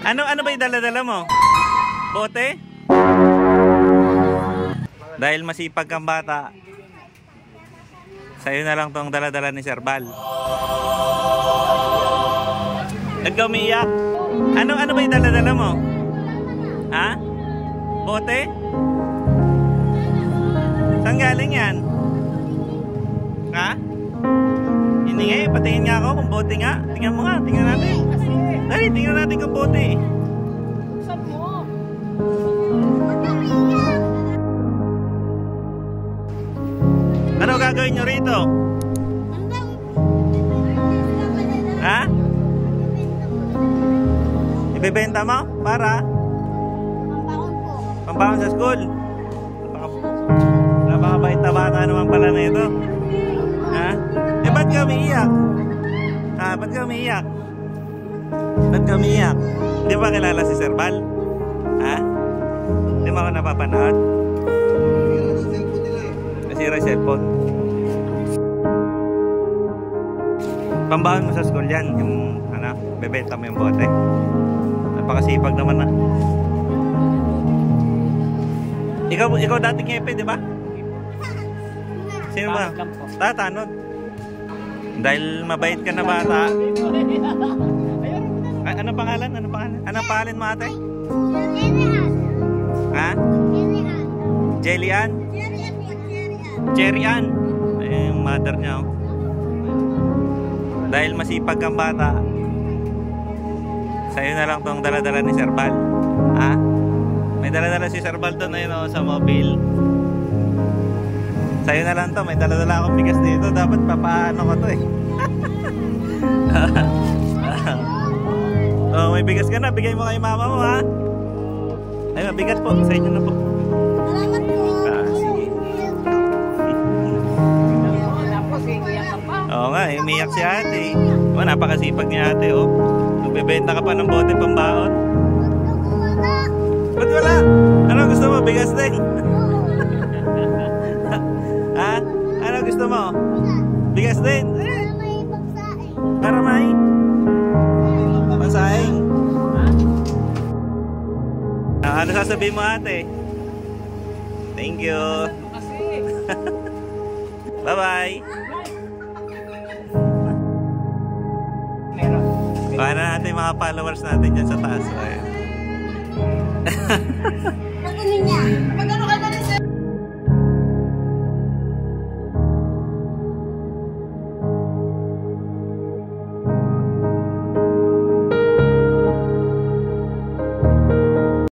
Ano ba yung dala-dala mo? Bote? Dahil masipag kang bata, sa'yo na lang tong dala-dala ni Sir Bal. Nagkaumiyak. Ano ba yung dala-dala mo? Ha? Bote? Saan galing yan? Ha? Hindi nga eh, patingin nga ako kung bote nga. Tingnan mo nga, tingnan natin. Dali, tingnan natin kung bote. Saan mo? Ano gagawin nyo rito? Ha? Ibebenta mo? Para? Pampahon po. Pampahon sa school? Napakabait na bata naman pala na ito. Ha? Eh ba't ka umiiyak? Ha? Ba't ka umiiyak? Ba't ka umiiyak? Di ba kilala si Sir Bal? Ha? Di ba ako napapanood? Nasira yung cellphone. Pambahon mo sa school yan, yung ano, bebenta mo yung bote. Napakasipag naman na. Ikaw dating ngepe, di ba? Sino ba? Tatanod. Dahil mabait ka na bata. Ano pangalan? Anong pangalan mo ate? Ha? Jelly-Ann? Cherry-Ann. Ay, yung mother niya oh. Dahil masipag kang bata, sa'yo na lang tong dala-dala ni Sir Bal. Ha? May dala-dala si Sir Bal doon ayun, sa mobile. Sa'yo na lang to. May dala-dala akong bigas dito. Dapat papaano ko to eh. Oh, may bigas ka na. Bigay mo kay mama mo ha. Ay, mabigat po. Sa inyo na po. Salamat po. Sige. Oo nga, umiyak si ate. Oh, napakasipag ni ate oh. Nagbebenta ka pa ng bote pambaon. Ba't wala? Ano gusto mo? Bigas din? Ha? Ano gusto mo? Bigas din? Para may pagsaing. Ano sasabihin mo ate? Thank you. Bye-bye. Paano natin mga followers natin dyan sa taas? Ayun.